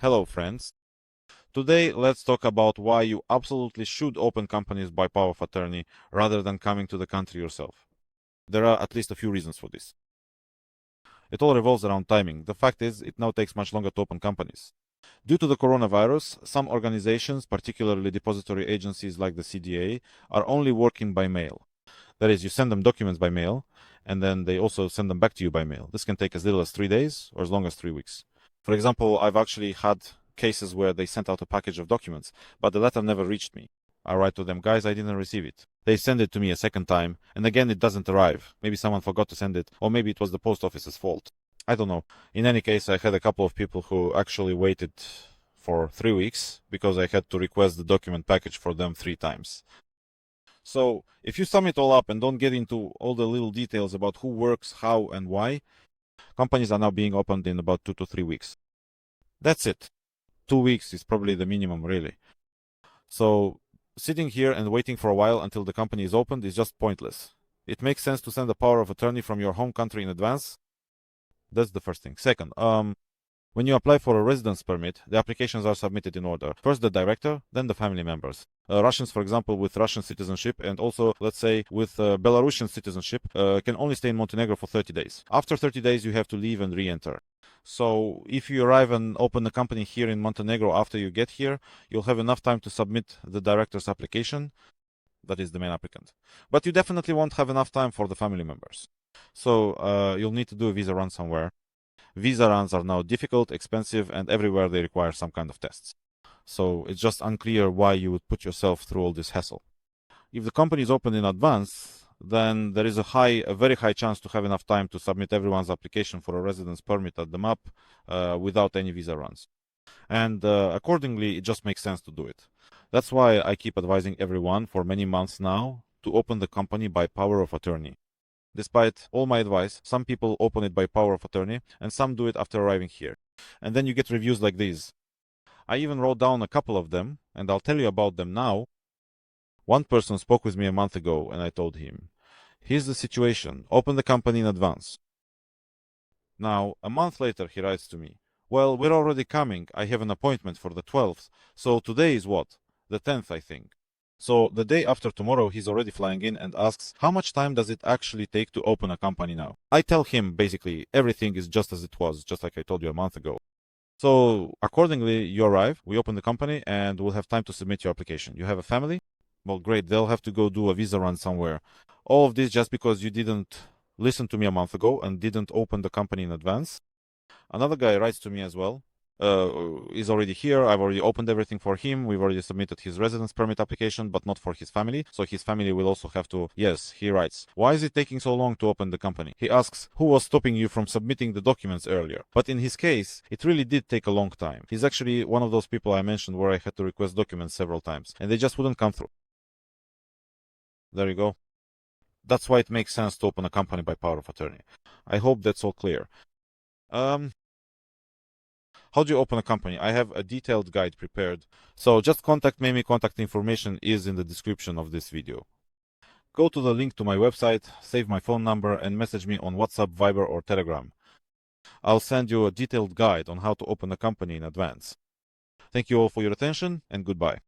Hello friends. Today let's talk about why you absolutely should open companies by power of attorney rather than coming to the country yourself. There are at least a few reasons for this. It all revolves around timing. The fact is, it now takes much longer to open companies. Due to the coronavirus, some organizations, particularly depository agencies like the CDA, are only working by mail. That is, you send them documents by mail, and then they also send them back to you by mail. This can take as little as 3 days or as long as 3 weeks. For example, I've actually had cases where they sent out a package of documents, but the letter never reached me. I write to them, guys, I didn't receive it. They send it to me a second time, and again it doesn't arrive. Maybe someone forgot to send it, or maybe it was the post office's fault. I don't know. In any case, I had a couple of people who actually waited for 3 weeks because I had to request the document package for them 3 times. So if you sum it all up and don't get into all the little details about who works, how, and why, companies are now being opened in about 2 to 3 weeks. That's it. 2 weeks is probably the minimum, really. So sitting here and waiting for a while until the company is opened is just pointless. It makes sense to send a power of attorney from your home country in advance. That's the first thing. Second, when you apply for a residence permit, the applications are submitted in order. First the director, then the family members. Russians, for example, with Russian citizenship and also, let's say, with Belarusian citizenship, can only stay in Montenegro for 30 days. After 30 days, you have to leave and re-enter. So if you arrive and open a company here in Montenegro after you get here, you'll have enough time to submit the director's application. That is the main applicant. But you definitely won't have enough time for the family members. So you'll need to do a visa run somewhere. Visa runs are now difficult, expensive, and everywhere they require some kind of tests. So it's just unclear why you would put yourself through all this hassle. If the company is open in advance, then there is a very high chance to have enough time to submit everyone's application for a residence permit at the map without any visa runs. And accordingly, it just makes sense to do it. That's why I keep advising everyone for many months now to open the company by power of attorney. Despite all my advice, some people open it by power of attorney, and some do it after arriving here. And then you get reviews like these. I even wrote down a couple of them, and I'll tell you about them now. One person spoke with me a month ago, and I told him, here's the situation, open the company in advance. Now, a month later, he writes to me, well, we're already coming, I have an appointment for the 12th, so today is what? The 10th, I think. So the day after tomorrow, he's already flying in and asks, how much time does it actually take to open a company now? I tell him, basically, everything is just as it was, just like I told you a month ago. So accordingly, you arrive, we open the company, and we'll have time to submit your application. You have a family? Well, great, they'll have to go do a visa run somewhere. All of this just because you didn't listen to me a month ago and didn't open the company in advance. Another guy writes to me as well. Is already here. I've already opened everything for him. We've already submitted his residence permit application, but not for his family. So his family will also have to. Yes, he writes, why is it taking so long to open the company? He asks, who was stopping you from submitting the documents earlier? But in his case, it really did take a long time. He's actually one of those people I mentioned where I had to request documents several times, and they just wouldn't come through. There you go. That's why it makes sense to open a company by power of attorney. I hope that's all clear. How do you open a company? I have a detailed guide prepared. So just contact me. Contact information is in the description of this video. Go to the link to my website, save my phone number, and message me on WhatsApp, Viber, or Telegram. I'll send you a detailed guide on how to open a company in advance. Thank you all for your attention, and goodbye.